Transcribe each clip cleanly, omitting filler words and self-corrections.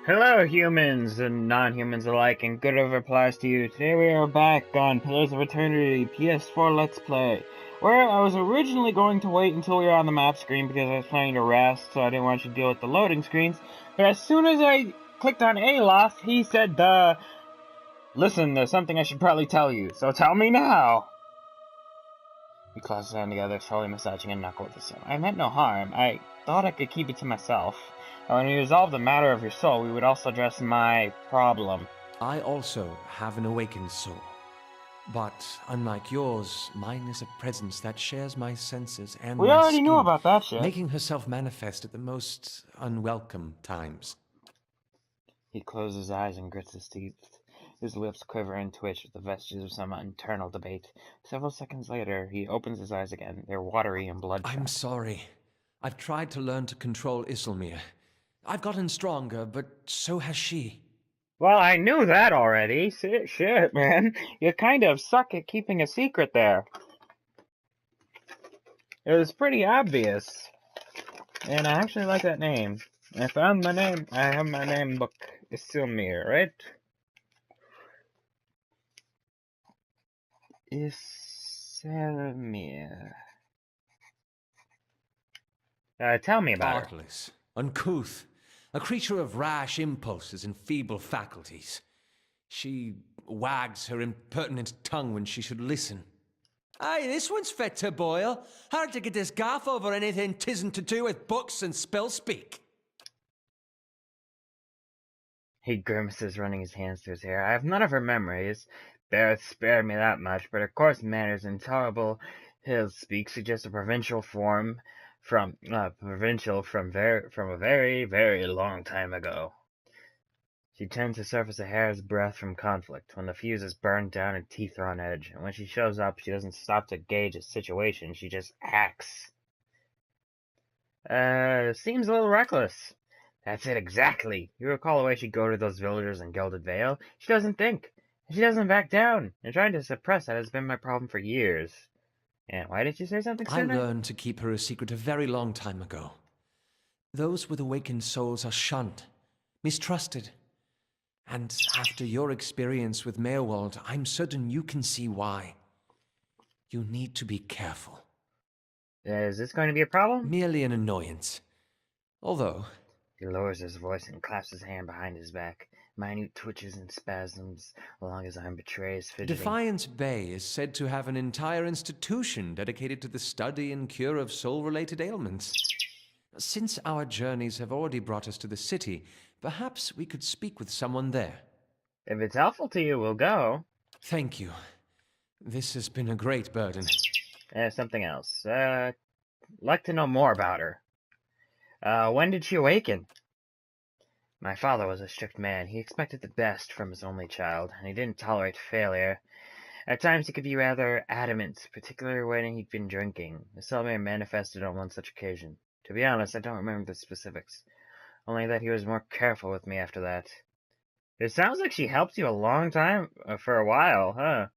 Hello, humans and non-humans alike, and good over applies to you. Today we are back on Pillars of Eternity PS4 Let's Play, where I was originally going to wait until we were on the map screen because I was planning to rest, so I didn't want you to deal with the loading screens. But as soon as I clicked on Aloth, he said, listen, there's something I should probably tell you, so tell me now. He clasped his hand together, slowly massaging a knuckle with his thumb. I meant no harm. I thought I could keep it to myself. When we resolve the matter of your soul, we would also address my problem. I also have an awakened soul. But unlike yours, mine is a presence that shares my senses and We my already knew skin, about that shit. making herself manifest at the most unwelcome times. He closes his eyes and grits his teeth. His lips quiver and twitch with the vestiges of some internal debate. Several seconds later, he opens his eyes again. They're watery and bloodshot. I'm sorry. I've tried to learn to control Isilmir. I've gotten stronger, but so has she. Well, I knew that already. Shit, man. You kind of suck at keeping a secret there. It was pretty obvious. And I actually like that name. I found my name. I have my name book. Isilmir, right? Isilmir. Tell me about her. Artless, uncouth, a creature of rash impulses and feeble faculties. She wags her impertinent tongue when she should listen. Aye, this one's fit to boil. Hard to get this gaff over anything tisn't to do with books and spell speak. He grimaces, running his hands through his hair. I have none of her memories. Barrett spared me that much, but her coarse manners and intolerable hill speak suggest a provincial from a very, very long time ago. She tends to surface a hair's breadth from conflict, when the fuse is burned down and teeth are on edge, and when she shows up, she doesn't stop to gauge a situation, she just acts. Seems a little reckless. That's it, exactly. You recall the way she'd go to those villagers in Gilded Vale? She doesn't think. She doesn't back down. And trying to suppress that has been my problem for years. And why didn't you say something sooner? I learned to keep her a secret a very long time ago. Those with awakened souls are shunned, mistrusted. And after your experience with Meowald, I'm certain you can see why. You need to be careful. Is this going to be a problem? Merely an annoyance. Although... He lowers his voice and clasps his hand behind his back. Minute twitches and spasms along his arm betray his fidgeting. Defiance Bay is said to have an entire institution dedicated to the study and cure of soul-related ailments. Since our journeys have already brought us to the city, perhaps we could speak with someone there. If it's helpful to you, we'll go. Thank you. This has been a great burden. Something else. Like to know more about her. When did she awaken? My father was a strict man. He expected the best from his only child, and he didn't tolerate failure. At times he could be rather adamant, particularly when he'd been drinking. Isilmir manifested on one such occasion. To be honest, I don't remember the specifics. Only that he was more careful with me after that. It sounds like she helped you a long time, for a while, huh?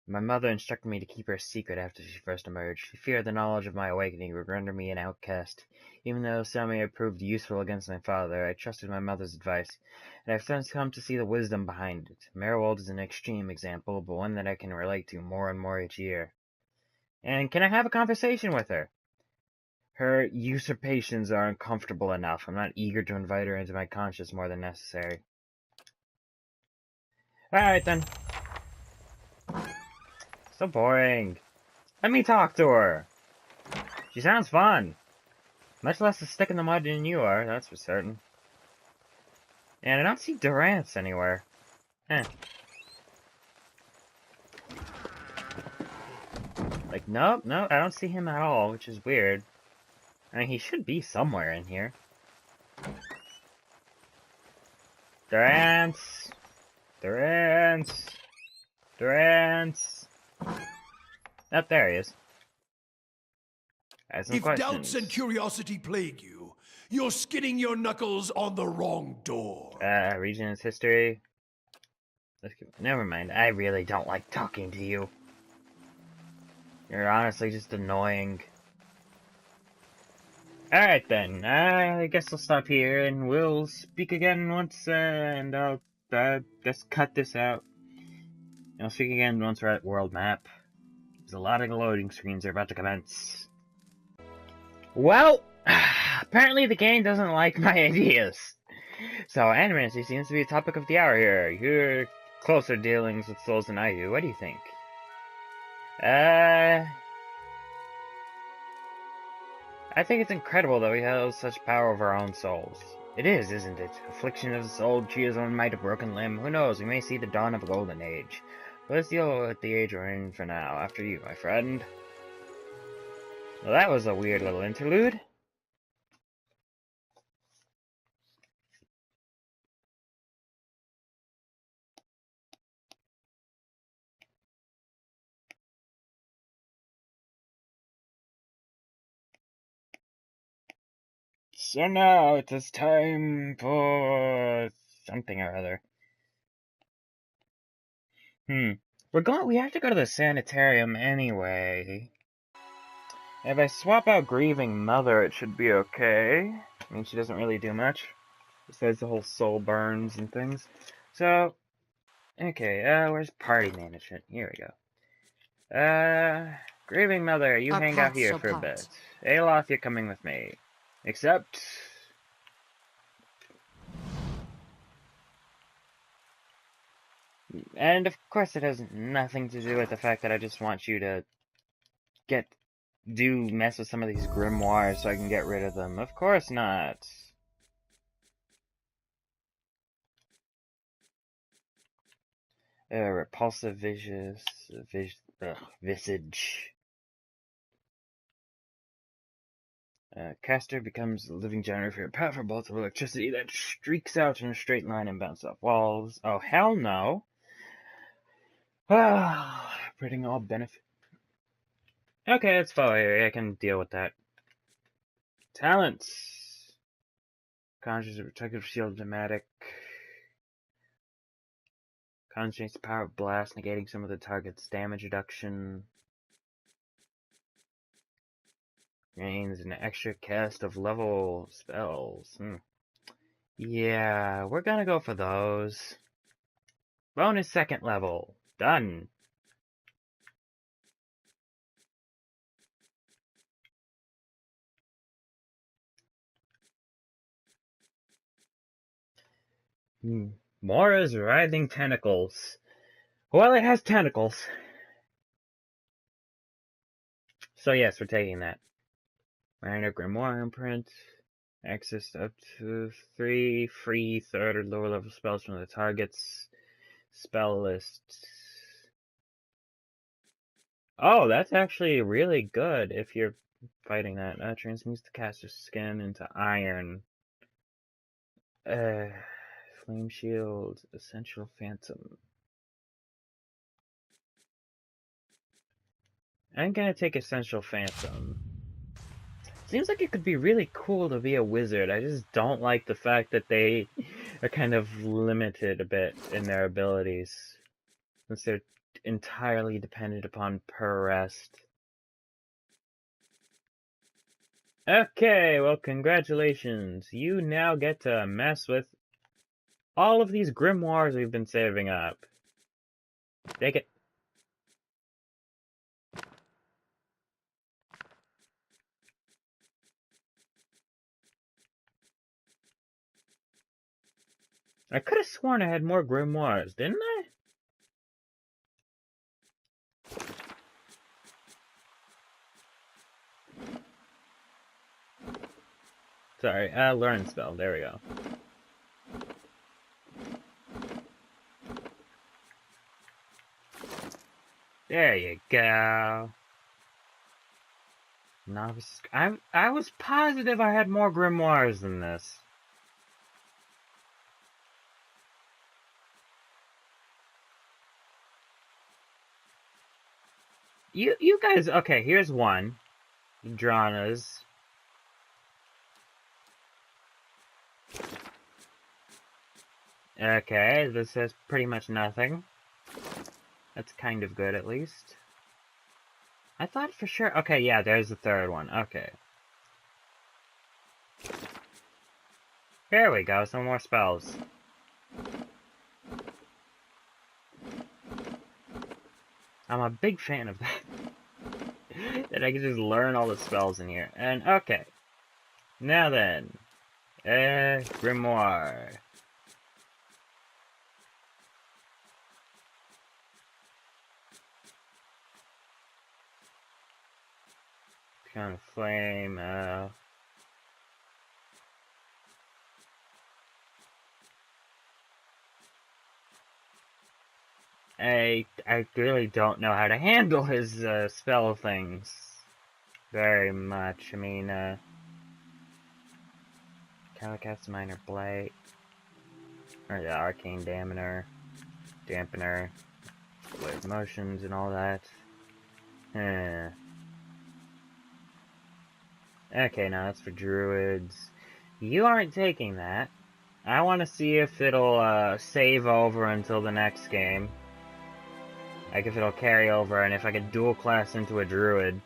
My mother instructed me to keep her secret after she first emerged. She feared the knowledge of my awakening would render me an outcast. Even though Isilmir proved useful against my father, I trusted my mother's advice, and I've since come to see the wisdom behind it. Meowald is an extreme example, but one that I can relate to more and more each year. And can I have a conversation with her? Her usurpations are uncomfortable enough. I'm not eager to invite her into my conscience more than necessary. Alright then. So boring. Let me talk to her. She sounds fun. Much less a stick in the mud than you are, that's for certain. And I don't see Durance anywhere. Like, nope, I don't see him at all, which is weird. I mean, he should be somewhere in here. Durance! Oh, there he is. If doubts and curiosity plague you, you're skidding your knuckles on the wrong door. Region's history. Never mind. I really don't like talking to you. You're honestly just annoying. Alright then, I guess I'll stop here and we'll speak again once, and I'll just cut this out. I'll speak again once we're at world map. There's a lot of loading screens are about to commence. Well, apparently the game doesn't like my ideas. So, animancy seems to be the topic of the hour here. You're closer dealings with souls than I do. What do you think? I think it's incredible that we have such power over our own souls. It is, isn't it? Affliction of the soul, cheers on might, a broken limb. Who knows, we may see the dawn of a golden age. But let's deal with the age we're in for now. After you, my friend. Well, that was a weird little interlude. So now it is time for something or other. We have to go to the sanitarium anyway. If I swap out Grieving Mother, it should be okay. I mean, she doesn't really do much. Besides the whole soul burns and things. So, okay, where's party management? Here we go. Grieving Mother, you hang out here for a bit. Aloth, you're coming with me. Except... And of course it has nothing to do with the fact that I just want you to mess with some of these grimoires so I can get rid of them. Of course not. Repulsive visage. Caster becomes a living generator for a powerful bolt of electricity that streaks out in a straight line and bounces off walls. Oh, hell no. Putting all benefit. Okay, let's follow here. I can deal with that. Talents. Conjures a protective shield dramatic. Concentrates the power of blast, negating some of the target's damage reduction. Gains an extra cast of level spells. Yeah, we're gonna go for those. Bonus second level. Done. Mora's writhing tentacles. Well, it has tentacles. So yes, we're taking that. Minor Grimoire imprint. Access up to 3 free third or lower level spells from the target's spell list. Oh, that's actually really good if you're fighting that. Transmutes the caster's skin into iron. Flame Shield, Essential Phantom. I'm gonna take Essential Phantom. Seems like it could be really cool to be a wizard. I just don't like the fact that they are kind of limited a bit in their abilities, since they're entirely dependent upon per rest. Okay, well, congratulations. You now get to mess with all of these grimoires we've been saving up. Take it. I could have sworn I had more grimoires, didn't I? Sorry, learn spell. There we go. There you go. Novice. I was positive I had more grimoires than this. You guys, okay, here's one. Drana's. Okay, this says pretty much nothing. That's kind of good, at least. I thought for sure... Okay, yeah, there's the third one. Okay. Here we go, some more spells. I'm a big fan of that. That I can just learn all the spells in here. And, okay. Now then. Grimoire. Kind of flame, I really don't know how to handle his spell things very much. I mean, Calicast Minor Blight, or the Arcane Dampener, with motions and all that. Okay, now that's for druids. You aren't taking that. I want to see if it'll save over until the next game. Like if it'll carry over, and if I could dual class into a druid.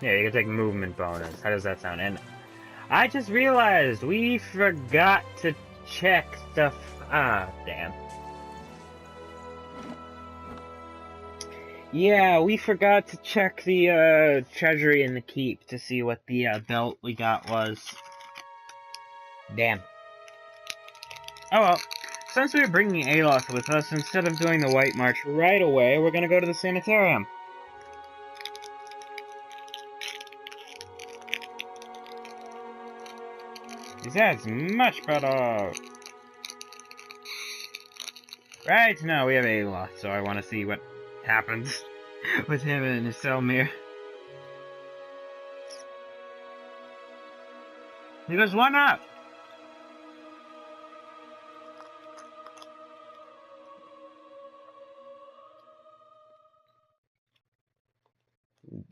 Yeah, you can take movement bonus. How does that sound? And I just realized we forgot to check the... damn. Yeah, we forgot to check the treasury and the keep to see what the belt we got was. Damn. Oh well, since we're bringing Aloth with us, instead of doing the White March right away, we're gonna go to the Sanitarium. That's much better. Right now we have Aloth, so I want to see what happens with him and his Selmir. He goes, why not?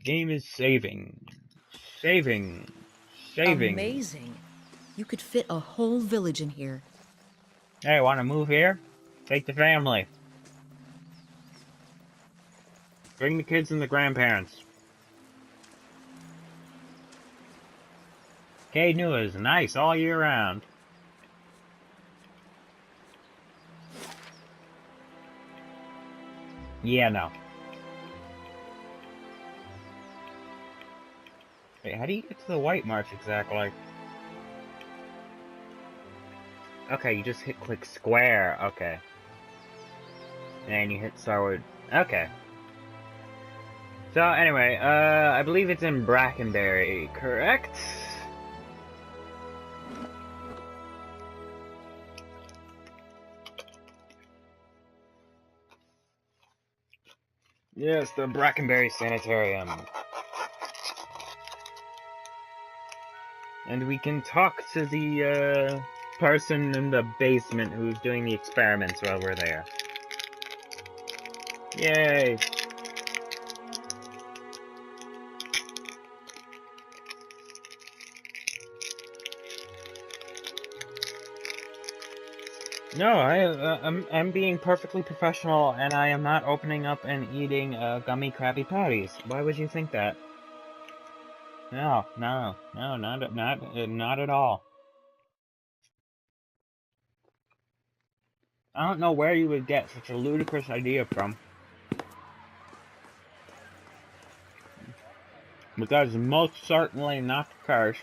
Game is saving. Saving. Amazing. You could fit a whole village in here. Hey, wanna move here? Take the family. Bring the kids and the grandparents. Caed Nua is nice all year round. Yeah, no. Wait, how do you get to the White March exactly? Okay, you just hit click square. Okay. And you hit Starwood. Okay. So, anyway, I believe it's in Brackenberry, correct? Yes, the Brackenberry Sanitarium. And we can talk to the, person in the basement who's doing the experiments while we're there. Yay! No, I'm being perfectly professional, and I am not opening up and eating gummy Krabby Patties. Why would you think that? No, not at all. I don't know where you would get such a ludicrous idea from. But that is most certainly not the case.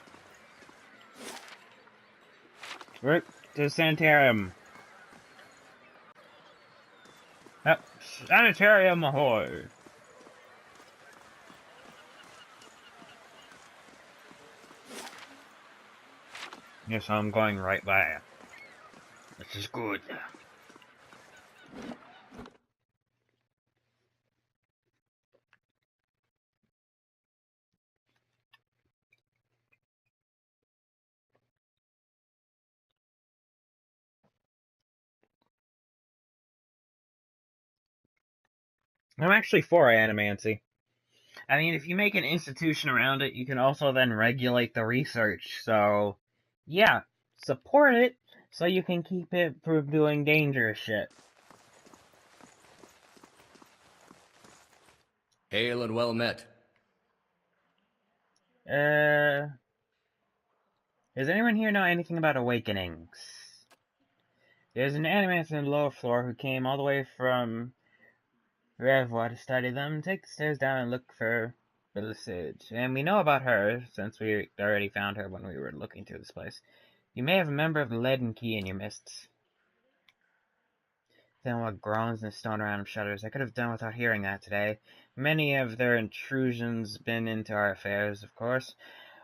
Right to the sanitarium. Yep, sanitarium ahoy! Yes, I'm going right by. This is good. I'm actually for animancy. I mean, if you make an institution around it, you can also then regulate the research. So, yeah, support it so you can keep it from doing dangerous shit. Hail and well met. Does anyone here know anything about awakenings? There's an animator on the lower floor who came all the way from Revois to study them. Take the stairs down and look for Belisage. And we know about her, since we already found her when we were looking through this place. You may have a member of the Leaden Key in your midst. Then what groans and stone around him shudders. I could have done without hearing that today. Many of their intrusions been into our affairs, of course.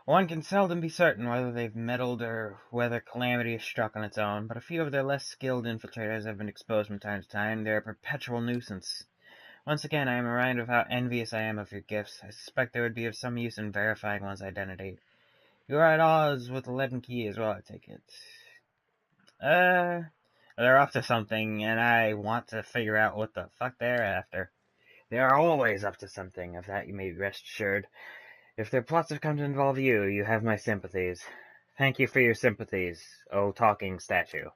One can seldom be certain whether they've meddled or whether calamity has struck on its own, but a few of their less skilled infiltrators have been exposed from time to time. They're a perpetual nuisance. Once again, I am reminded of how envious I am of your gifts. I suspect they would be of some use in verifying one's identity. You are at odds with the Leaden Key as well, I take it. They're up to something, and I want to figure out what the fuck they're after. They are always up to something, of that you may rest assured. If their plots have come to involve you, you have my sympathies. Thank you for your sympathies, oh talking statue. Do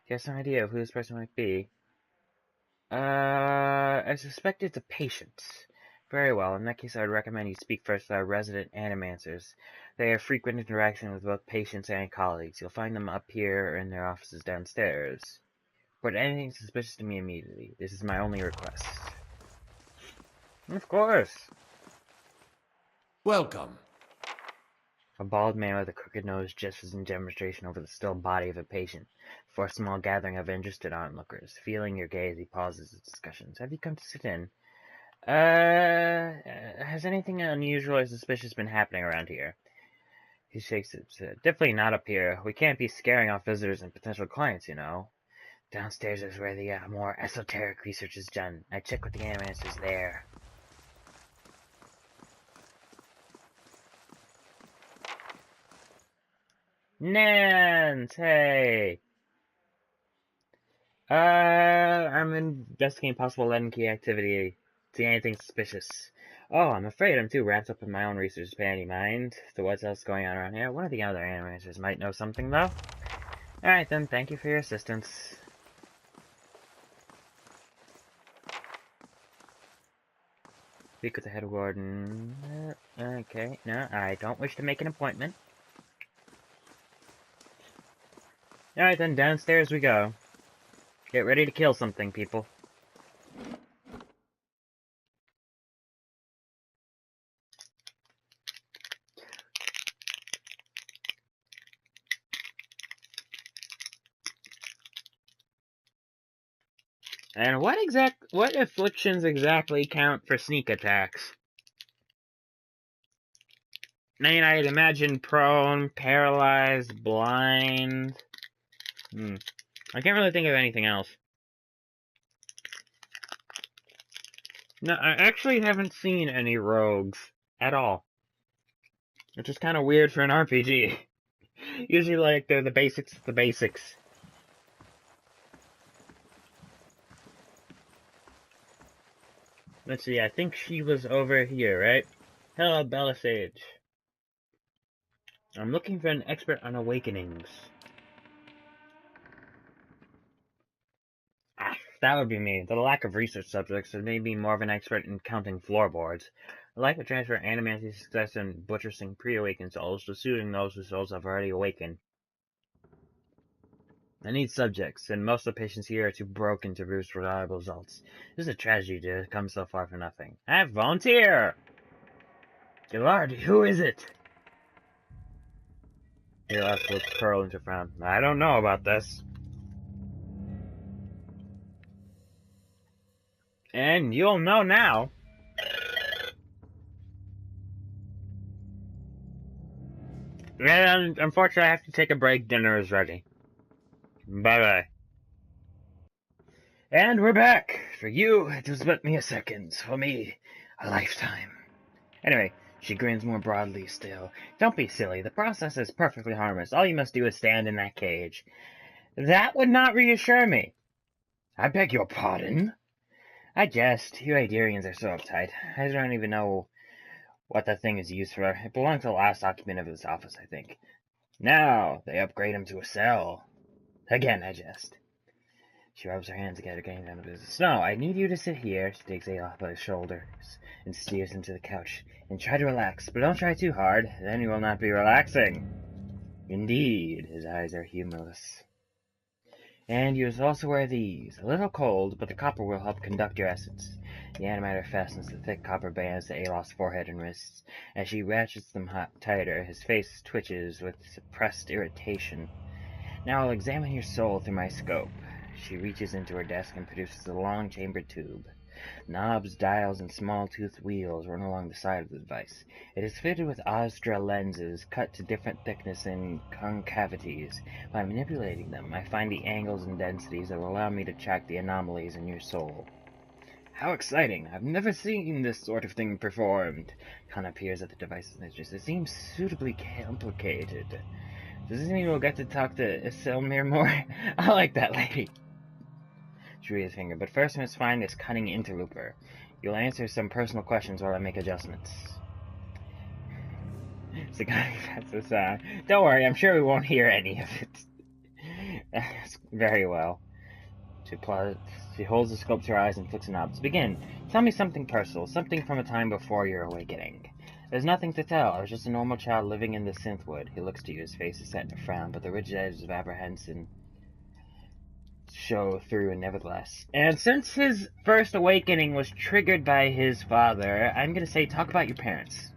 you have some idea of who this person might be? I suspect it's a patient. Very well, in that case I would recommend you speak first with our resident animancers. They have frequent interaction with both patients and colleagues. You'll find them up here or in their offices downstairs. Report anything suspicious to me immediately. This is my only request. Of course. Welcome. A bald man with a crooked nose gestures in demonstration over the still body of a patient for a small gathering of interested onlookers. Feeling your gaze, he pauses his discussions. Have you come to sit in? Has anything unusual or suspicious been happening around here? He shakes his head. Definitely not up here. We can't be scaring off visitors and potential clients, you know. Downstairs is where the more esoteric research is done. I check with the animators there. Nance, hey! I'm investigating possible Leaden Key activity. See anything suspicious? Oh, I'm afraid I'm too wrapped up in my own research to pay any mind to what's else going on around here. One of the other animators might know something, though. Alright then, thank you for your assistance. Speak with the head warden. Okay, no, I don't wish to make an appointment. Alright then, downstairs we go. Get ready to kill something, people. And what afflictions exactly count for sneak attacks? I mean, I'd imagine prone, paralyzed, blind. I can't really think of anything else. No, I actually haven't seen any rogues at all. Which is kind of weird for an RPG. Usually, like, they're the basics of the basics. Let's see, I think she was over here, right? Hello, Belisage. I'm looking for an expert on awakenings. That would be me. The lack of research subjects has made me more of an expert in counting floorboards. I like to transfer animancy success in butchering pre-awakened souls to suiting those whose souls have already awakened. I need subjects, and most of the patients here are too broken to produce reliable results. This is a tragedy to come so far for nothing. I have volunteer! Good Lord, who is it? Your last looks curl into frown. I don't know about this. And you'll know now. And unfortunately, I have to take a break. Dinner is ready. Bye-bye. And we're back. For you, it was but mere seconds. For me, a lifetime. Anyway, she grins more broadly still. Don't be silly. The process is perfectly harmless. All you must do is stand in that cage. That would not reassure me. I beg your pardon? I jest. You Aderians are so uptight. I don't even know what that thing is used for. It belonged to the last occupant of this office, I think. Now, they upgrade him to a cell. Again, I jest. She rubs her hands together, getting down to business. No, I need you to sit here. She takes Aloth by the shoulders and steers him to the couch. And try to relax, but don't try too hard. Then you will not be relaxing. Indeed, his eyes are humorless. And you must also wear these. A little cold, but the copper will help conduct your essence. The animator fastens the thick copper bands to Aloth's forehead and wrists. As she ratchets them tighter, his face twitches with suppressed irritation. Now I'll examine your soul through my scope. She reaches into her desk and produces a long chambered tube. Knobs, dials, and small-toothed wheels run along the side of the device. It is fitted with Oztra lenses cut to different thickness and concavities. By manipulating them, I find the angles and densities that will allow me to track the anomalies in your soul. How exciting! I've never seen this sort of thing performed. Khan peers at the device's edges. It seems suitably complicated. Does this mean we'll get to talk to Isilmir more? I like that lady. She reads his finger, but first we must find this cunning interloper. You'll answer some personal questions while I make adjustments. It's the guy that's the sound. Don't worry, I'm sure we won't hear any of it. Very well. She holds the scope to her eyes and flicks the knobs. Begin. Tell me something personal, something from a time before your awakening. There's nothing to tell. I was just a normal child living in the Synthwood. He looks to you, his face is set in a frown, but the rigid edges of apprehension show through nevertheless. And since his first awakening was triggered by his father, I'm going to say talk about your parents.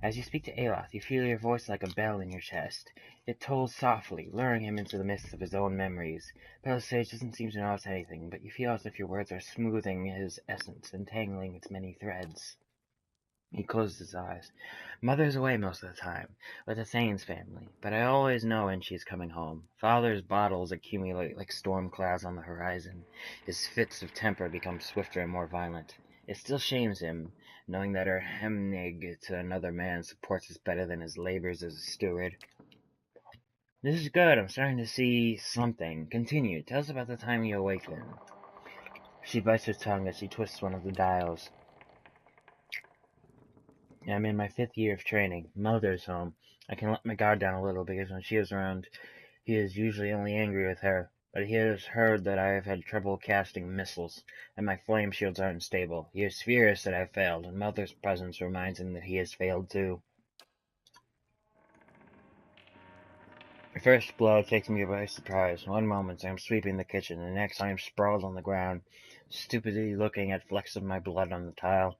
As you speak to Aloth, you feel your voice like a bell in your chest. It tolls softly, luring him into the midst of his own memories. Belisage doesn't seem to notice anything, but you feel as if your words are smoothing his essence, entangling its many threads. He closes his eyes. Mother's away most of the time, with the Thanes family, but I always know when she's coming home. Father's bottles accumulate like storm clouds on the horizon. His fits of temper become swifter and more violent. It still shames him, knowing that her hemnig to another man supports us better than his labors as a steward. This is good. I'm starting to see something. Continue. Tell us about the time you awakened. She bites her tongue as she twists one of the dials. I'm in my 5th year of training. Mother's home. I can let my guard down a little because when she is around, he is usually only angry with her. But he has heard that I have had trouble casting missiles, and my flame shields are unstable. He is furious that I failed, and Mother's presence reminds him that he has failed too. The first blow takes me by surprise. One moment I am sweeping the kitchen, the next I am sprawled on the ground, stupidly looking at flecks of my blood on the tile.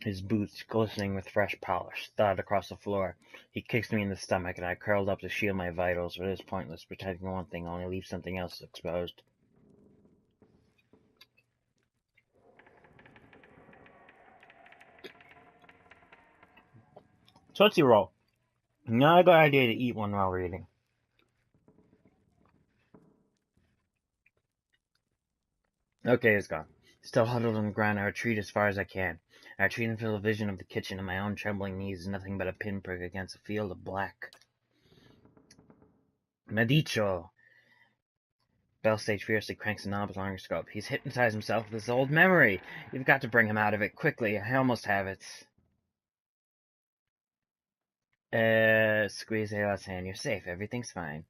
His boots, glistening with fresh polish, thud across the floor. He kicks me in the stomach, and I curled up to shield my vitals, but it is pointless. Protecting one thing only leaves something else exposed. Tootsie Roll. Not a good idea to eat one while reading. Okay, it's gone. Still huddled on the ground, I retreat as far as I can. I retreat until the vision of the kitchen and my own trembling knees is nothing but a pinprick against a field of black. Medicho! Belisage fiercely cranks the knobs along her scope. He's hypnotized himself with his old memory. You've got to bring him out of it quickly. I almost have it. Squeeze Aloth's hand. You're safe. Everything's fine.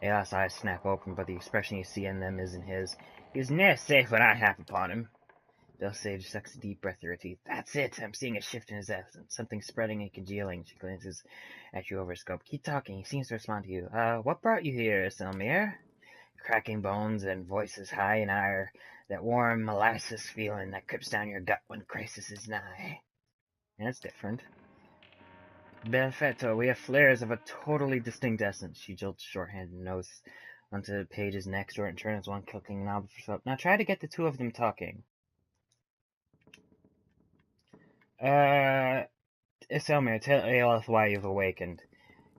Aloth's eyes snap open, but the expression you see in them isn't his. He's near safe when I hap upon him. Belisage sucks a deep breath through her teeth. That's it. I'm seeing a shift in his essence. Something spreading and congealing. She glances at you over her scope. Keep talking. He seems to respond to you. What brought you here, Isilmir? Cracking bones and voices high in ire. That warm molasses feeling that creeps down your gut when crisis is nigh. That's different. Perfetto, we have flares of a totally distinct essence. She jolts shorthanded nose onto the pages next to her and turns one clicking knob for herself. Now try to get the two of them talking. Isilmir, tell Aloth why you've awakened.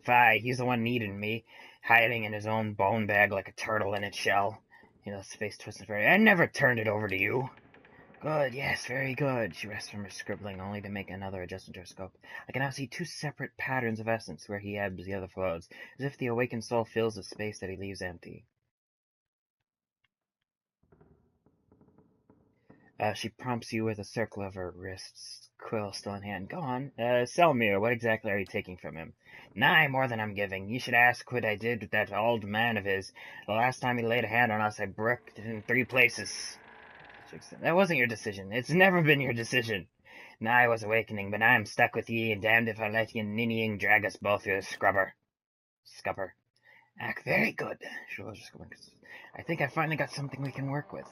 Fie, he's the one needing me, hiding in his own bone bag like a turtle in its shell. Aloth's face twisted very. I never turned it over to you. Good, yes, very good. She rests from her scribbling, only to make another adjustment to her scope. I can now see 2 separate patterns of essence, where he ebbs, the other flows, as if the awakened soul fills the space that he leaves empty. She prompts you with a circle of her wrists. Quill still in hand. Go on. Selmir, what exactly are you taking from him? Nigh more than I'm giving. You should ask what I did with that old man of his. The last time he laid a hand on us, I bricked it in 3 places. That wasn't your decision. It's never been your decision. Now I was awakening, but I am stuck with ye, and damned if I let ye ninnying drag us both, you scrubber. Act very good. I think I finally got something we can work with.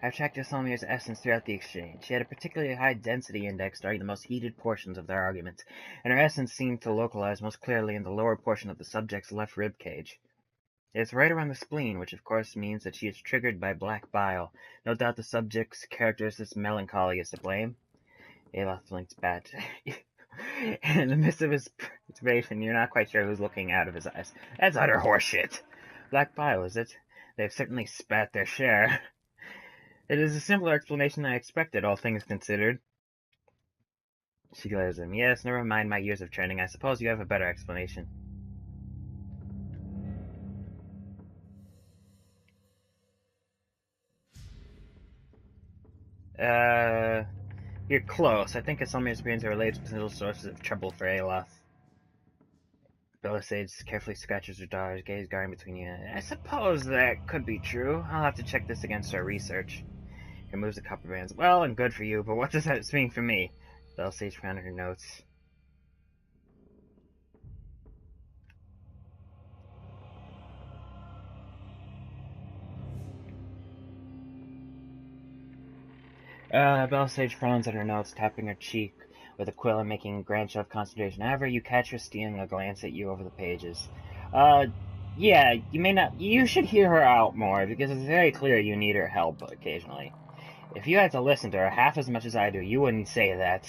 I've tracked Selmir's essence throughout the exchange. She had a particularly high density index during the most heated portions of their argument, and her essence seemed to localize most clearly in the lower portion of the subject's left rib cage. It's right around the spleen, which of course means that she is triggered by black bile. No doubt the subject's characteristic melancholy is to blame. Aloth blinks back. In the midst of his perturbation, you're not quite sure who's looking out of his eyes. That's utter horseshit. Black bile, is it? They've certainly spat their share. It is a simpler explanation than I expected, all things considered. She glares at him. Yes, never mind my years of training. I suppose you have a better explanation. You're close. I think Selmir's brains are related to potential sources of trouble for Aloth. Belisage carefully scratches her daughter's gaze, guarding between you. I suppose that could be true. I'll have to check this against our research. He removes the copper bands. Well and good for you, but what does that mean for me? Belisage found her notes. Belisage frowns at her notes, tapping her cheek with a quill and making a grand show of concentration. However, you catch her stealing a glance at you over the pages. Yeah, you should hear her out more, because it's very clear you need her help occasionally. If you had to listen to her half as much as I do, you wouldn't say that.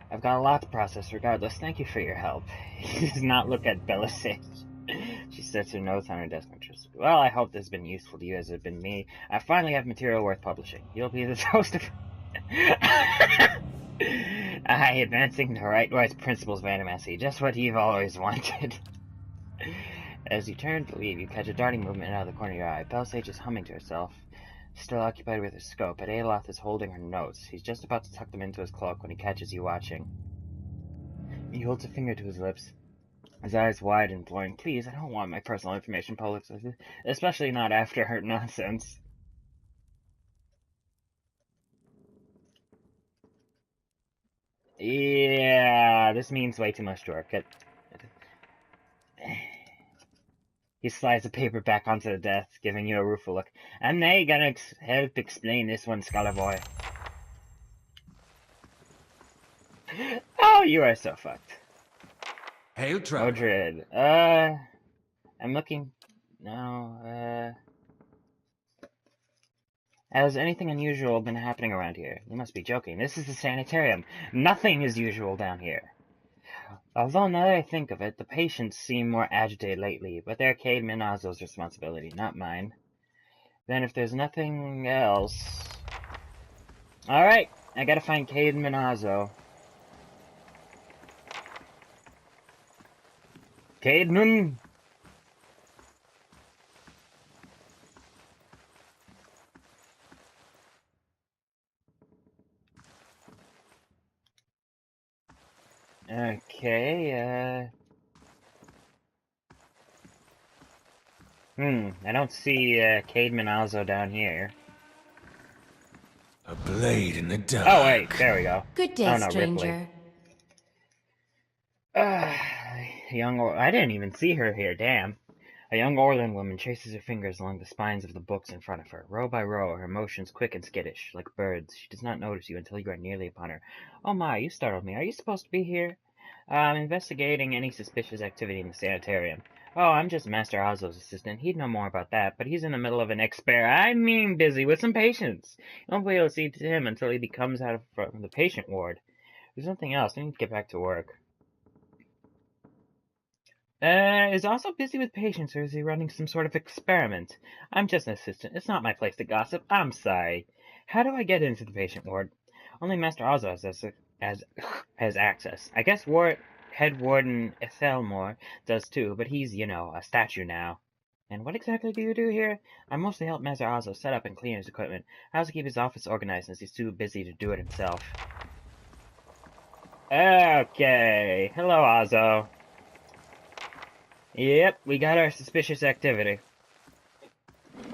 I've got a lot to process regardless. Thank you for your help. He does not look at Belisage. She sets her notes on her desk. Well, I hope this has been useful to you as it has been me. I finally have material worth publishing. You'll be the toast of... advancing the right principles of animacy. Just what you've always wanted. As you turn to leave, you catch a darting movement out of the corner of your eye. Belisage is humming to herself, still occupied with her scope, but Aloth is holding her notes. He's just about to tuck them into his cloak when he catches you watching. He holds a finger to his lips. His eyes wide and imploring. Please, I don't want my personal information public, especially not after her nonsense. Yeah, this means way too much work. He slides the paper back onto the desk, giving you a rueful look. I'm now gonna help explain this one, Scholar Boy. Oh, you are so fucked. Hail, traveler. Modred. I'm looking... No, Has anything unusual been happening around here? You must be joking. This is the sanitarium. Nothing is usual down here. Although, now that I think of it, the patients seem more agitated lately, but they're Cade Minazzo's responsibility, not mine. Then if there's nothing else... Alright, I gotta find Cade Minazzo. Caedmon! Okay, I don't see, Cade Minazzo down here. A blade in the dark. Oh, wait, there we go. Good day, Oh, no, stranger. I didn't even see her here, damn. A young Orlan woman traces her fingers along the spines of the books in front of her. Row by row, her motions quick and skittish, like birds. She does not notice you until you are nearly upon her. Oh my, you startled me. Are you supposed to be here? I'm investigating any suspicious activity in the sanitarium. Oh, I'm just Master Ozzo's assistant. He'd know more about that, but he's in the middle of an busy with some patients. You won't be able to see him until he comes out from the patient ward. There's something else. I need to get back to work. Is also busy with patients, or is he running some sort of experiment? I'm just an assistant. It's not my place to gossip. I'm sorry. How do I get into the patient ward? Only Master Ozzo has access. I guess Head Warden Ethelmore does too, but he's, a statue now. And what exactly do you do here? I mostly help Master Ozzo set up and clean his equipment. I also keep his office organized since he's too busy to do it himself. Okay. Hello, Ozzo. Yep, we got our suspicious activity.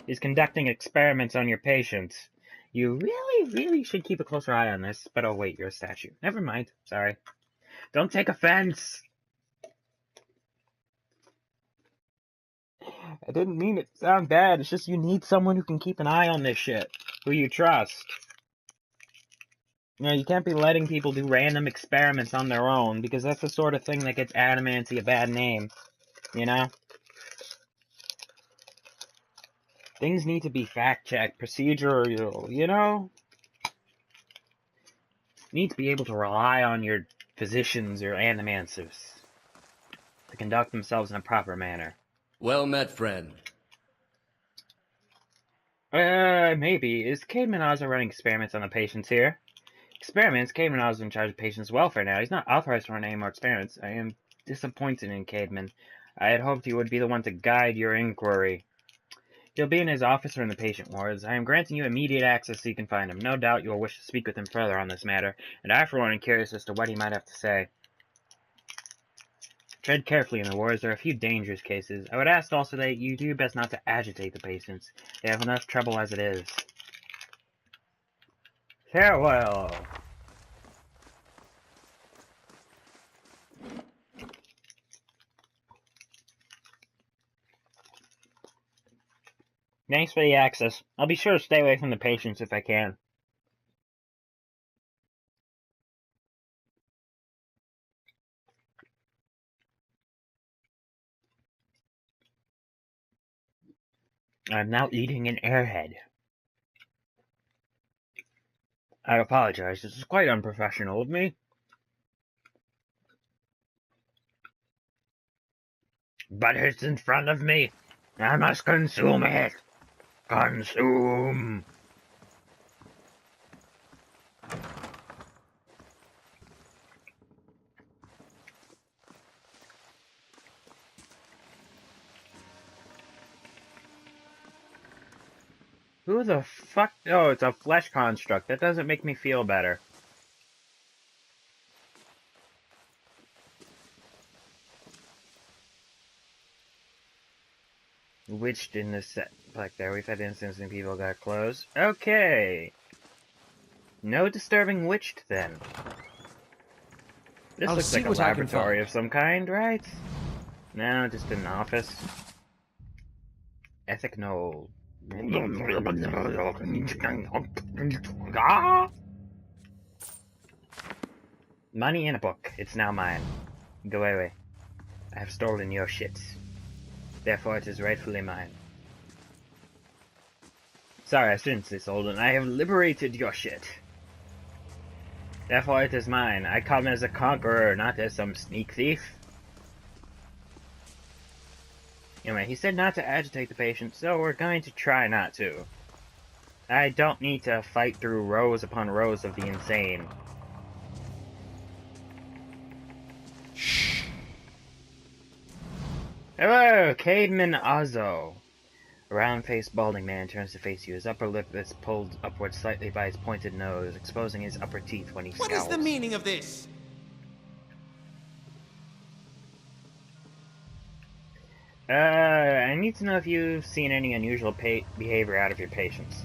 He's conducting experiments on your patients. You really should keep a closer eye on this. But oh wait, you're a statue. Never mind. Sorry. Don't take offense! I didn't mean it to sound bad. It's just you need someone who can keep an eye on this shit. Who you trust. You know, you can't be letting people do random experiments on their own, because that's the sort of thing that gets Adamancy a bad name. You know? Things need to be fact-checked, procedural, you know? You need to be able to rely on your physicians or animancers to conduct themselves in a proper manner. Well met, friend. Maybe. Is Cademan Ozzo running experiments on the patients here? Experiments? Cademan Ozzo in charge of patients' welfare now. He's not authorized to run any more experiments. I am disappointed in Cademan. I had hoped he would be the one to guide your inquiry. He'll be in his office or in the patient wards. I am granting you immediate access so you can find him. No doubt you will wish to speak with him further on this matter, and I for one am curious as to what he might have to say. Tread carefully in the wards. There are a few dangerous cases. I would ask also that you do your best not to agitate the patients. They have enough trouble as it is. Farewell. Thanks for the access. I'll be sure to stay away from the patients if I can. I'm now eating an airhead. I apologize. This is quite unprofessional of me. But it's in front of me. I must consume it. Consume. Who the fuck? Oh, it's a flesh construct. That doesn't make me feel better. Witched in this set. Like there, we've had instances when people got close. Okay. No disturbing witched then. This looks like a laboratory of some kind, right? No, just an office. Ethic Knoll. Money in a book. It's now mine. Go away. I have stolen your shit. Therefore it is rightfully mine. Sorry, I shouldn't say stolen. I have liberated your shit. Therefore it is mine. I come as a conqueror, not as some sneak thief. Anyway, he said not to agitate the patient, so we're going to try not to. I don't need to fight through rows upon rows of the insane. Shh. Hello, Cademan Ozzo. A round-faced, balding man turns to face you. His upper lip is pulled upward slightly by his pointed nose, exposing his upper teeth when he scowls. What is the meaning of this? I need to know if you've seen any unusual behavior out of your patients.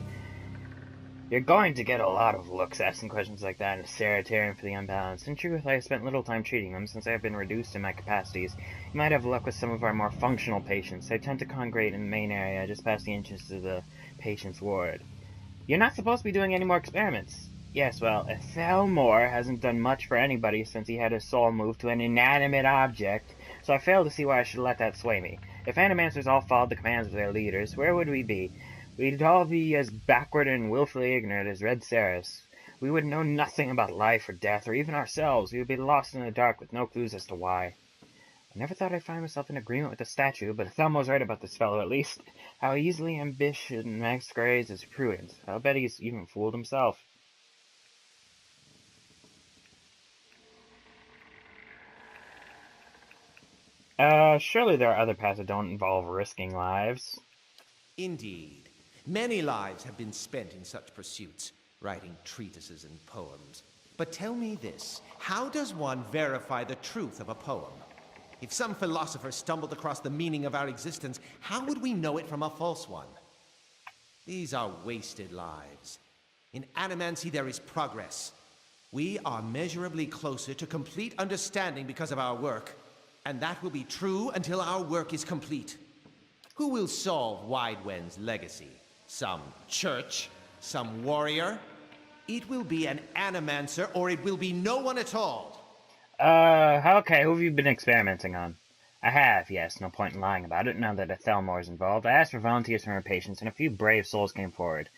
You're going to get a lot of looks asking questions like that in a sanitarium for the unbalanced. In truth, I have spent little time treating them since I have been reduced in my capacities. You might have luck with some of our more functional patients. They tend to congregate in the main area, just past the entrance to the patient's ward. You're not supposed to be doing any more experiments. Yes, well, Thelmore hasn't done much for anybody since he had his soul moved to an inanimate object, so I fail to see why I should let that sway me. If Animancers all followed the commands of their leaders, where would we be? We'd all be as backward and willfully ignorant as Red Ceres. We would know nothing about life or death, or even ourselves. We would be lost in the dark with no clues as to why. I never thought I'd find myself in agreement with the statue, but Thelmo's right about this fellow, at least. How easily ambition masquerades as prudence. I'll bet he's even fooled himself. Surely there are other paths that don't involve risking lives. Indeed. Many lives have been spent in such pursuits, writing treatises and poems. But tell me this, how does one verify the truth of a poem? If some philosopher stumbled across the meaning of our existence, how would we know it from a false one? These are wasted lives. In Animancy there is progress. We are measurably closer to complete understanding because of our work, and that will be true until our work is complete. Who will solve Widewen's legacy? Some church? Some warrior? It will be an Animancer, or it will be no one at all. Okay, who have you been experimenting on? I have, yes, no point in lying about it, now that Ethelmore is involved. I asked for volunteers from her patients, and a few brave souls came forward.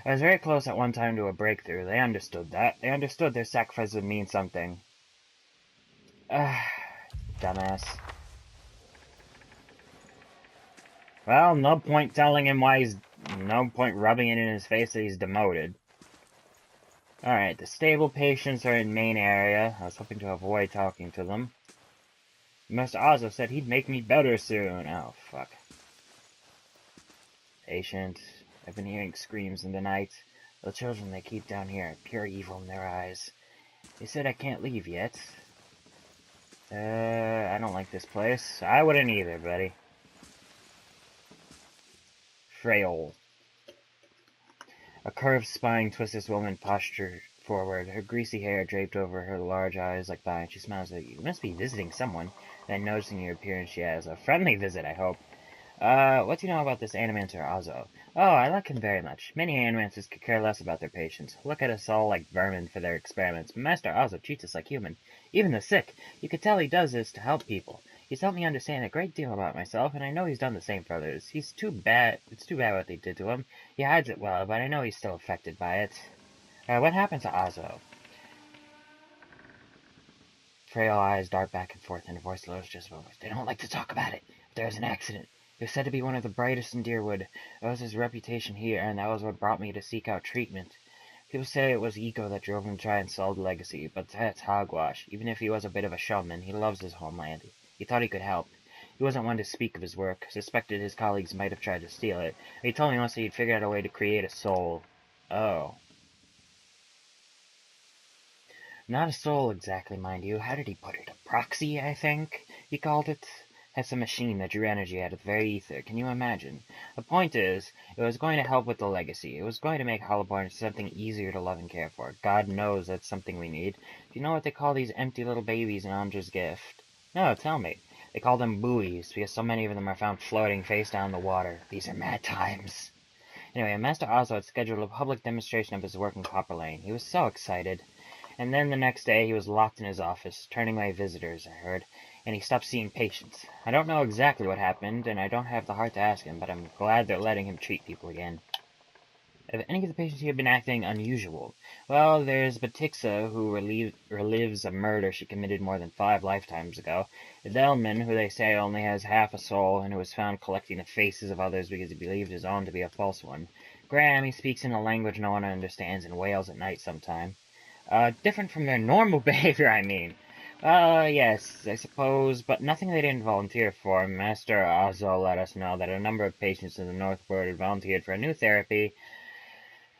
I was very close at one time to a breakthrough. They understood that. They understood their sacrifice would mean something. Dumbass. Well, no point telling him why he's... No point rubbing it in his face that he's demoted. Alright, the stable patients are in main area. I was hoping to avoid talking to them. Mr. Ozo said he'd make me better soon. Oh, fuck. Patient. I've been hearing screams in the night. The children they keep down here, pure evil in their eyes. They said I can't leave yet. I don't like this place. I wouldn't either, buddy. Frail. A curved spine twists this woman postured forward, her greasy hair draped over her large eyes like thine. She smiles at you. You must be visiting someone. Then, noticing your appearance, she has a friendly visit, I hope. What do you know about this Animancer Ozo? Oh, I like him very much. Many Animancers could care less about their patients. Look at us all like vermin for their experiments. But Master Ozo treats us like human. Even the sick. You could tell he does this to help people. He's helped me understand a great deal about myself, and I know he's done the same for others. It's too bad what they did to him. He hides it well, but I know he's still affected by it. What happened to Ozo? Frail eyes dart back and forth, and her voice lowers just a moment. They don't like to talk about it. If there was an accident. He was said to be one of the brightest in Deerwood. That was his reputation here, and that was what brought me to seek out treatment. People say it was ego that drove him to try and solve the legacy, but that's hogwash. Even if he was a bit of a showman, he loves his homeland. He thought he could help. He wasn't one to speak of his work, suspected his colleagues might have tried to steal it. He told me once that he'd figured out a way to create a soul. Oh. Not a soul exactly, mind you. How did he put it? A proxy, I think, he called it. Had some machine that drew energy out of the very ether. Can you imagine? The point is, it was going to help with the legacy. It was going to make Hollowborn something easier to love and care for. God knows that's something we need. Do you know what they call these empty little babies in Amdra's gift? No, tell me. They call them buoys, because so many of them are found floating face down in the water. These are mad times. Anyway, Master Ozo had scheduled a public demonstration of his work in Copper Lane. He was so excited. And then the next day, he was locked in his office, turning away visitors, I heard, and he stopped seeing patients. I don't know exactly what happened, and I don't have the heart to ask him, but I'm glad they're letting him treat people again. Have any of the patients here been acting unusual? Well, there's Batixa, who relives a murder she committed more than 5 lifetimes ago. Delman, who they say only has half a soul, and who was found collecting the faces of others because he believed his own to be a false one. Graham, he speaks in a language no one understands and wails at night sometime. Different from their normal behavior, I mean. Yes, I suppose, but nothing they didn't volunteer for. Master Ozo let us know that a number of patients in the North Ward had volunteered for a new therapy,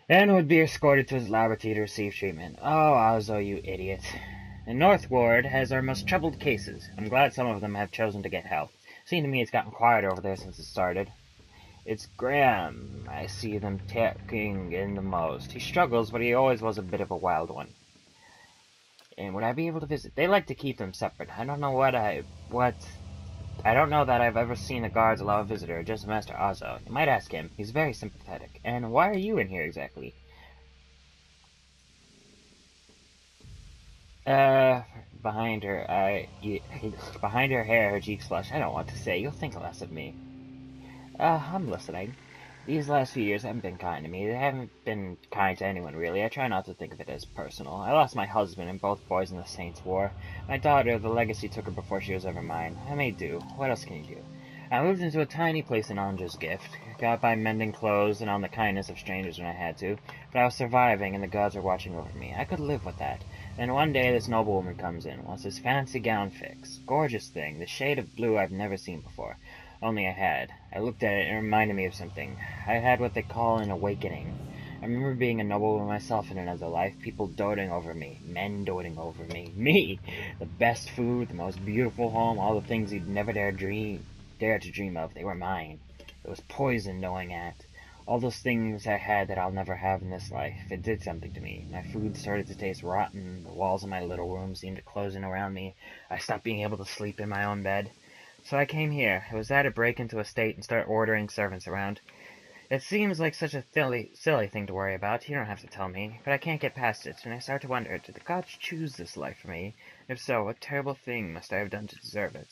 and would be escorted to his laboratory to receive treatment. Oh, Ozo, you idiot. The North Ward has our most troubled cases. I'm glad some of them have chosen to get help. Seems to me it's gotten quieter over there since it started. It's Graham. I see them taking in the most. He struggles, but he always was a bit of a wild one. And would I be able to visit? They like to keep them separate. I don't know I don't know that I've ever seen the guards allow a visitor, just Master Ozo. You might ask him. He's very sympathetic. And why are you in here exactly? Behind her, behind her hair, her cheeks flush. I don't want to say. You'll think less of me. I'm listening. These last few years haven't been kind to me. They haven't been kind to anyone, really. I try not to think of it as personal. I lost my husband and both boys in the Saints' War. My daughter, the legacy took her before she was ever mine. I made do. What else can you do? I moved into a tiny place in Anja's gift. Got by mending clothes and on the kindness of strangers when I had to. But I was surviving, and the gods were watching over me. I could live with that. Then one day this noblewoman comes in, wants his fancy gown fixed. Gorgeous thing, the shade of blue I've never seen before. Only I had. I looked at it and it reminded me of something. I had what they call an awakening. I remember being a nobleman myself in another life, people doting over me, men doting over me, me! The best food, the most beautiful home, all the things you'd never dare to dream of, they were mine. It was poison knowing that. All those things I had that I'll never have in this life, it did something to me. My food started to taste rotten, the walls of my little room seemed to close in around me, I stopped being able to sleep in my own bed. So I came here. It was that to break into a state and start ordering servants around. It seems like such a silly thing to worry about, you don't have to tell me, but I can't get past it, and I start to wonder, did the gods choose this life for me? If so, what terrible thing must I have done to deserve it?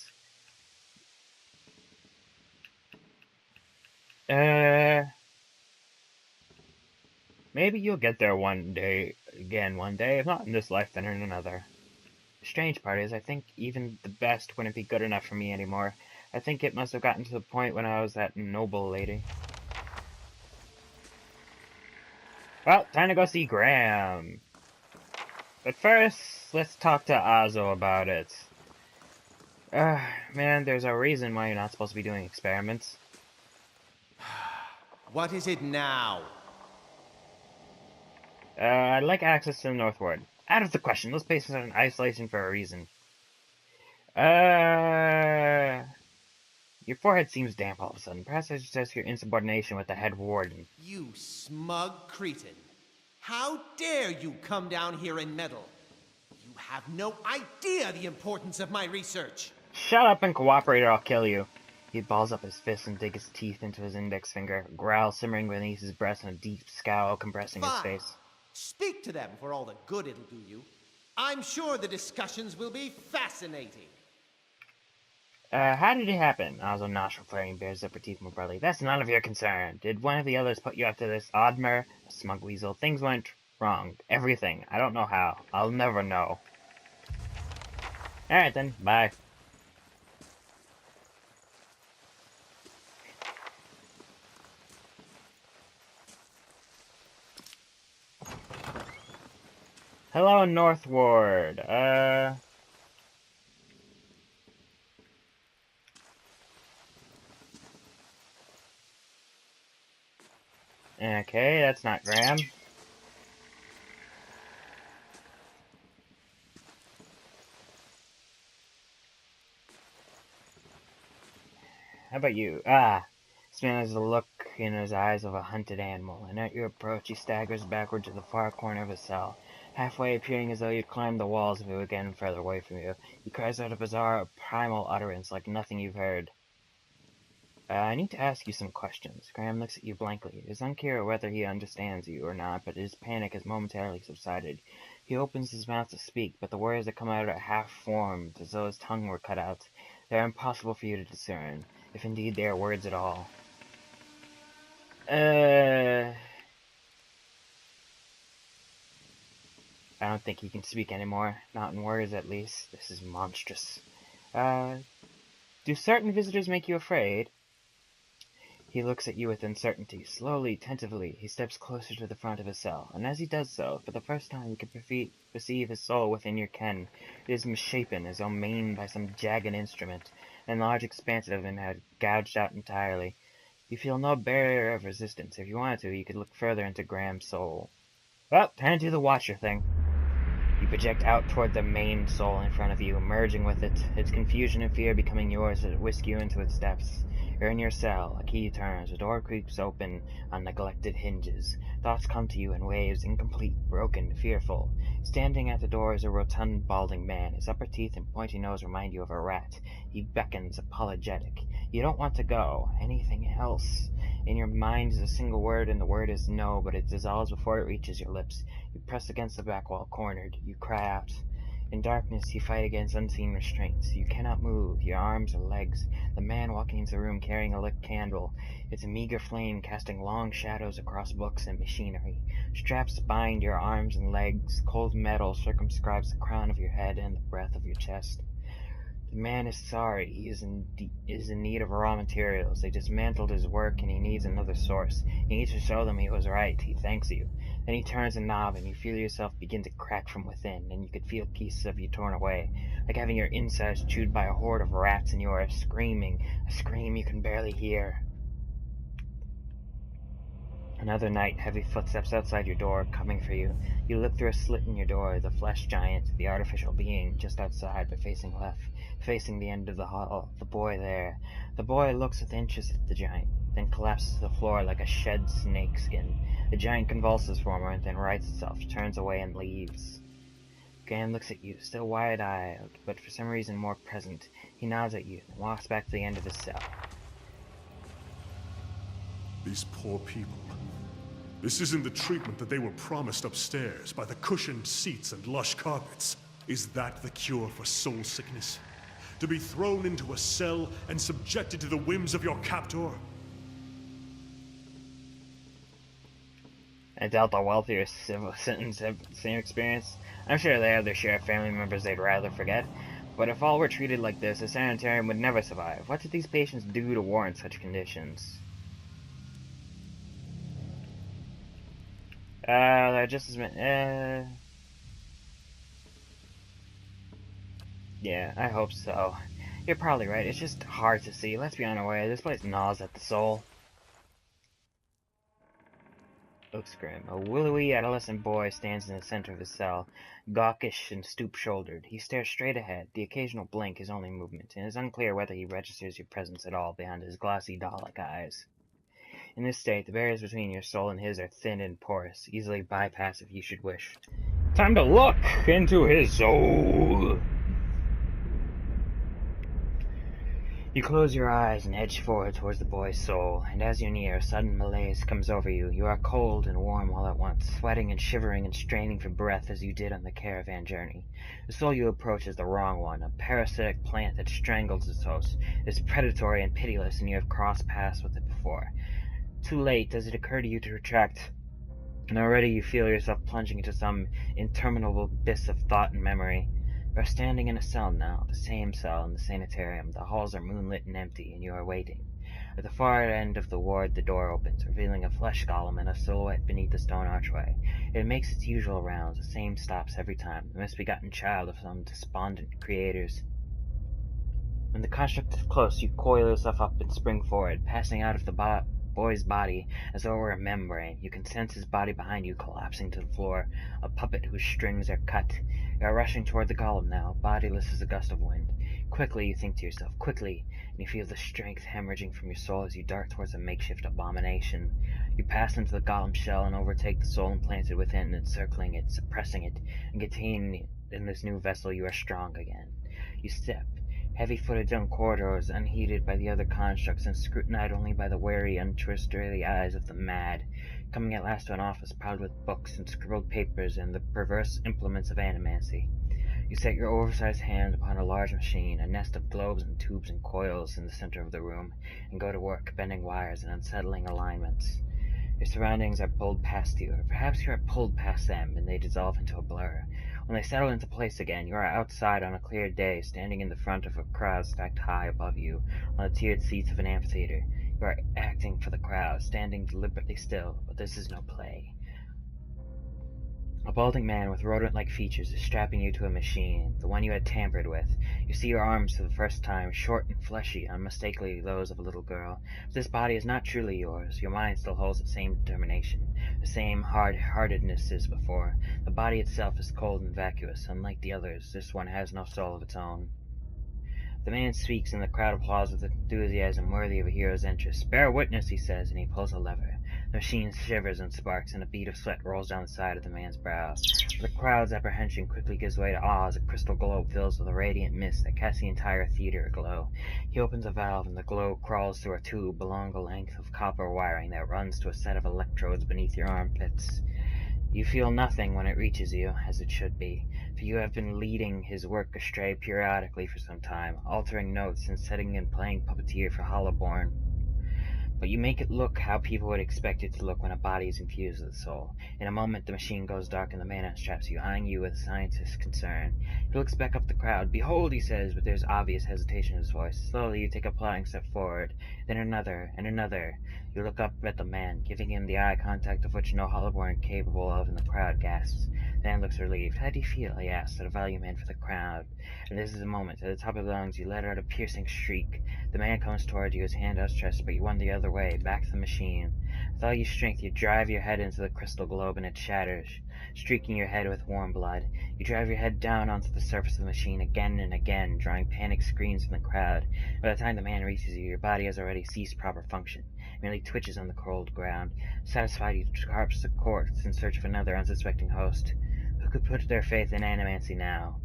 Maybe you'll get there one day, if not in this life, then in another. The strange part is, I think even the best wouldn't be good enough for me anymore. I think it must have gotten to the point when I was that noble lady. Well, time to go see Graham. But first, let's talk to Azo about it. Man, there's a reason why you're not supposed to be doing experiments. What is it now? I'd like access to the North Ward. Out of the question, those places are in isolation for a reason. Your forehead seems damp all of a sudden. Perhaps I should test your insubordination with the head warden. You smug cretin. How dare you come down here and meddle? You have no idea the importance of my research. Shut up and cooperate or I'll kill you. He balls up his fist and digs his teeth into his index finger, a growl simmering beneath his breast and a deep scowl compressing his face. Speak to them for all the good it'll do you. I'm sure the discussions will be fascinating. How did it happen? Azo nostril flaring, bares up her teeth more brightly. That's none of your concern. Did one of the others put you up to this? Oddmer, a smug weasel. Things went wrong. Everything. I don't know how. I'll never know. Alright then, bye. Hello, North Ward. Okay, that's not Graham. How about you? This man has the look in his eyes of a hunted animal, and at your approach he staggers backward to the far corner of his cell. Halfway appearing as though you'd climbed the walls if he were getting further away from you. He cries out a bizarre, primal utterance like nothing you've heard. I need to ask you some questions. Graham looks at you blankly. It is unclear whether he understands you or not, but his panic has momentarily subsided. He opens his mouth to speak, but the words that come out are half-formed, as though his tongue were cut out. They are impossible for you to discern, if indeed they are words at all. I don't think he can speak anymore. Not in words, at least. This is monstrous. Do certain visitors make you afraid? He looks at you with uncertainty. Slowly, tentatively, he steps closer to the front of his cell, and as he does so, for the first time you can perceive his soul within your ken. It is misshapen, as though maned by some jagged instrument, and large expanses of him had gouged out entirely. You feel no barrier of resistance. If you wanted to, you could look further into Graham's soul. Well, time to do the Watcher thing. You project out toward the main soul in front of you, merging with it, its confusion and fear becoming yours as it whisks you into its depths. You're in your cell, a key turns, a door creaks open on neglected hinges. Thoughts come to you in waves, incomplete, broken, fearful. Standing at the door is a rotund, balding man. His upper teeth and pointy nose remind you of a rat. He beckons, apologetic. You don't want to go. Anything else? In your mind is a single word, and the word is no, but it dissolves before it reaches your lips. You press against the back wall, cornered. You cry out. In darkness, you fight against unseen restraints. You cannot move, your arms or legs. The man walking into the room carrying a lit candle, its meager flame casting long shadows across books and machinery. Straps bind your arms and legs. Cold metal circumscribes the crown of your head and the breadth of your chest. The man is sorry. He is in need of raw materials. They dismantled his work and he needs another source. He needs to show them he was right. He thanks you. Then he turns a knob and you feel yourself begin to crack from within, and you could feel pieces of you torn away, like having your insides chewed by a horde of rats, and you are screaming, a scream you can barely hear. Another night, heavy footsteps outside your door, coming for you. You look through a slit in your door, the flesh giant, the artificial being, just outside, but facing left, facing the end of the hall, the boy there. The boy looks with interest at the giant, then collapses to the floor like a shed snakeskin. The giant convulses for a moment, then rights itself, turns away and leaves. Gran looks at you, still wide-eyed, but for some reason more present. He nods at you, and walks back to the end of his cell. These poor people. This isn't the treatment that they were promised upstairs by the cushioned seats and lush carpets. Is that the cure for soul sickness? To be thrown into a cell and subjected to the whims of your captor? I doubt the wealthier citizens have the same experience. I'm sure they have their share of family members they'd rather forget. But if all were treated like this, a sanitarium would never survive. What did these patients do to warrant such conditions? They're just as many, yeah, I hope so. You're probably right, it's just hard to see. Let's be on our way, this place gnaws at the soul. Looks grim. A willowy adolescent boy stands in the center of his cell, gawkish and stoop-shouldered. He stares straight ahead, the occasional blink his only movement, and it is unclear whether he registers your presence at all behind his glossy doll-like eyes. In this state, the barriers between your soul and his are thin and porous, easily bypassed if you should wish. Time to look into his soul! You close your eyes and edge forward towards the boy's soul, and as you near, a sudden malaise comes over you. You are cold and warm all at once, sweating and shivering and straining for breath as you did on the caravan journey. The soul you approach is the wrong one, a parasitic plant that strangles its host. It is predatory and pitiless, and you have crossed paths with it before. Too late does it occur to you to retract, and already you feel yourself plunging into some interminable abyss of thought and memory. You are standing in a cell now, the same cell in the sanitarium. The halls are moonlit and empty, and you are waiting. At the far end of the ward, the door opens, revealing a flesh golem and a silhouette beneath the stone archway. It makes its usual rounds, the same stops every time, the misbegotten child of some despondent creators. When the construct is close, you coil yourself up and spring forward, passing out of the boy's body as though it were a membrane. You can sense his body behind you collapsing to the floor, a puppet whose strings are cut. You are rushing toward the golem now, bodiless as a gust of wind. Quickly, you think to yourself, quickly, and you feel the strength hemorrhaging from your soul as you dart towards the makeshift abomination. You pass into the golem shell and overtake the soul implanted within, encircling it, suppressing it, and contained in this new vessel you are strong again. You step, heavy-footed down corridors, unheeded by the other constructs and scrutinized only by the wary, untrustworthy eyes of the mad, coming at last to an office piled with books and scribbled papers and the perverse implements of animancy. You set your oversized hand upon a large machine, a nest of globes and tubes and coils in the center of the room, and go to work, bending wires and unsettling alignments. Your surroundings are pulled past you, or perhaps you are pulled past them, and they dissolve into a blur. When they settle into place again, you are outside on a clear day, standing in the front of a crowd stacked high above you, on the tiered seats of an amphitheater. You are acting for the crowd, standing deliberately still, but this is no play. A balding man with rodent-like features is strapping you to a machine, the one you had tampered with. You see your arms for the first time, short and fleshy, unmistakably those of a little girl. But this body is not truly yours. Your mind still holds the same determination, the same hard-heartedness as before. The body itself is cold and vacuous. Unlike the others, this one has no soul of its own. The man speaks, and the crowd applauds with enthusiasm worthy of a hero's interest. "Bear witness," he says, and he pulls a lever. The machine shivers and sparks, and a bead of sweat rolls down the side of the man's brow. But the crowd's apprehension quickly gives way to awe as a crystal globe fills with a radiant mist that casts the entire theater aglow. He opens a valve, and the globe crawls through a tube along a length of copper wiring that runs to a set of electrodes beneath your armpits. You feel nothing when it reaches you, as it should be, for you have been leading his work astray periodically for some time, altering notes and setting and playing puppeteer for Hollowborn. But you make it look how people would expect it to look when a body is infused with a soul. In a moment, the machine goes dark and the man unstraps you, eyeing you with scientist's concern. He looks back up the crowd. "Behold," he says, but there's obvious hesitation in his voice. Slowly, you take a plodding step forward, then another, and another. You look up at the man, giving him the eye contact of which no Hollowborn capable of, and the crowd gasps. The man looks relieved. "How do you feel?" he asks, at a value man for the crowd. And this is the moment. At the top of the lungs, you let out a piercing shriek. The man comes toward you, his hand outstretched, but you run the other other way, back to the machine. With all your strength, you drive your head into the crystal globe and it shatters, streaking your head with warm blood. You drive your head down onto the surface of the machine again and again, drawing panic screams from the crowd. By the time the man reaches you, your body has already ceased proper function. It merely twitches on the cold ground. Satisfied, you traverse the courts in search of another unsuspecting host. Who could put their faith in animancy now?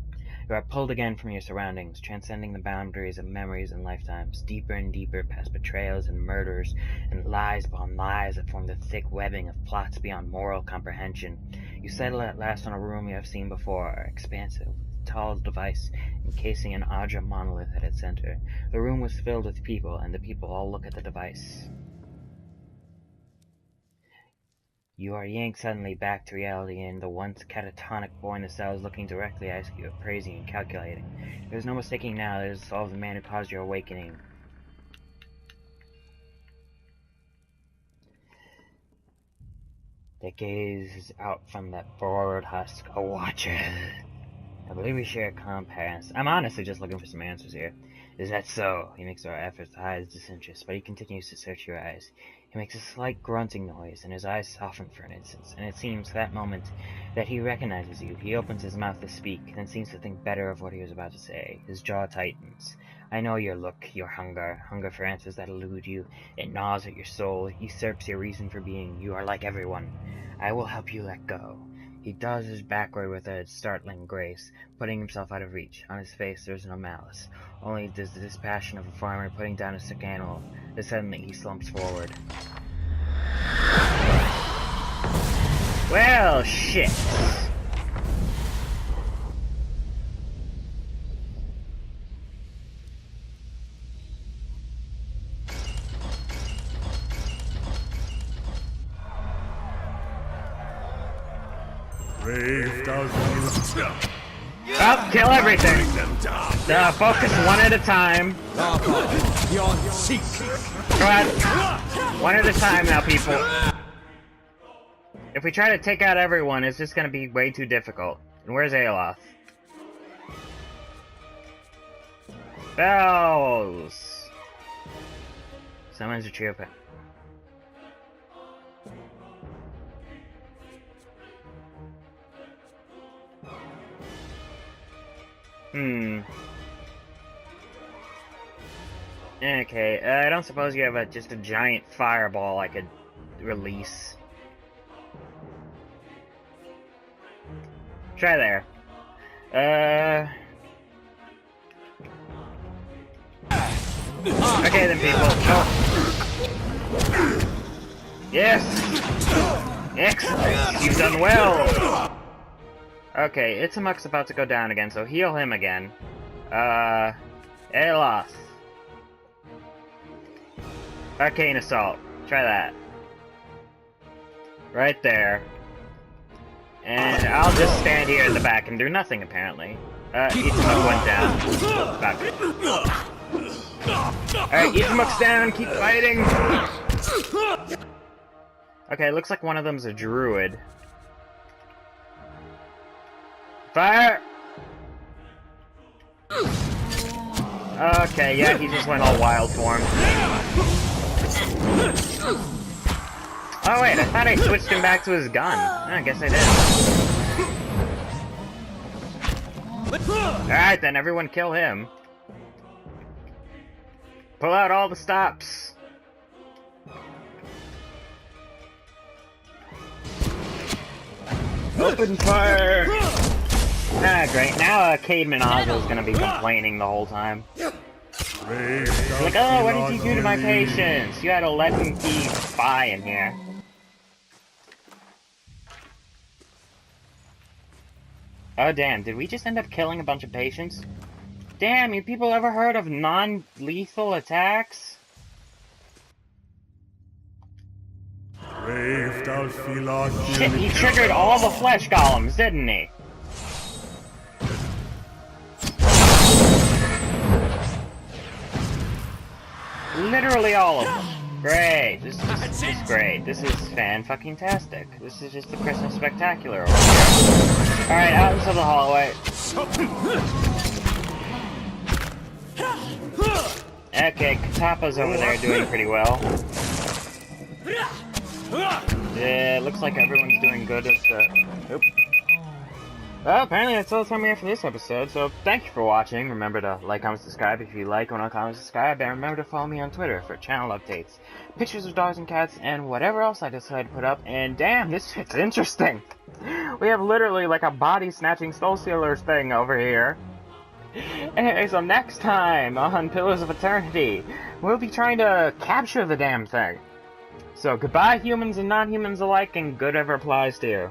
You are pulled again from your surroundings, transcending the boundaries of memories and lifetimes, deeper and deeper past betrayals and murders, and lies upon lies that form the thick webbing of plots beyond moral comprehension. You settle at last on a room you have seen before, expansive, tall device encasing an Audra monolith at its center. The room was filled with people, and the people all look at the device. You are yanked suddenly back to reality, and the once catatonic boy in the cell is looking directly at you, appraising and calculating. There's no mistaking now that it is all the man who caused your awakening. They gaze out from that forward husk. A watcher. I believe we share a common past. I'm honestly just looking for some answers here. Is that so? He makes our efforts to hide his disinterest, but he continues to search your eyes. He makes a slight grunting noise, and his eyes soften for an instant, and it seems that moment that he recognizes you. He opens his mouth to speak, then seems to think better of what he was about to say. His jaw tightens. I know your look, your hunger for answers that elude you. It gnaws at your soul, it usurps your reason for being. You are like everyone. I will help you let go. He dodges backward with a startling grace, putting himself out of reach. On his face there is no malice, only the dispassion of a farmer putting down a sick animal. Then suddenly he slumps forward. Well, shit. Oh, kill everything. Focus one at a time. One at a time now, people. If we try to take out everyone, it's just gonna be way too difficult. And where's Aloth? Bells! Summons a trio of... Okay, I don't suppose you have just a giant fireball I could release. Try there. Okay then, people. Oh. Yes! Excellent! You've done well! Okay, Itzamuk's about to go down again, so heal him again. Aloth. Arcane Assault. Try that. Right there. And I'll just stand here in the back and do nothing, apparently. Itzamuk went down. Alright, Itzamuk's down, keep fighting! Okay, looks like one of them's a druid. Fire! Okay, yeah, he just went all wild form. Oh wait, I thought I switched him back to his gun. I guess I did. Alright then, everyone kill him. Pull out all the stops. Open fire! Ah, great. Now, Cade Minazo is gonna be complaining the whole time. Like, oh, what did you do to my patients? You had a legend key spy in here. Oh, damn. Did we just end up killing a bunch of patients? Damn, you people ever heard of non-lethal attacks? Shit, he triggered all the flesh golems, didn't he? Literally all of them. Great. This is great. This is fan-fucking-tastic. This is just the Christmas spectacular over here. Alright, out into the hallway. Okay, Katapa's over there doing pretty well. Yeah, it looks like everyone's doing good at the... Oop. Well, apparently that's all the time we have for this episode, so thank you for watching. Remember to like, comment, subscribe if you like, comment, subscribe, and remember to follow me on Twitter for channel updates, pictures of dogs and cats, and whatever else I decide to put up. And damn, this shit's interesting. We have literally like a body-snatching Soul Stealers thing over here. Anyway, so next time on Pillars of Eternity, we'll be trying to capture the damn thing. So goodbye, humans and non-humans alike, and good ever applies to you.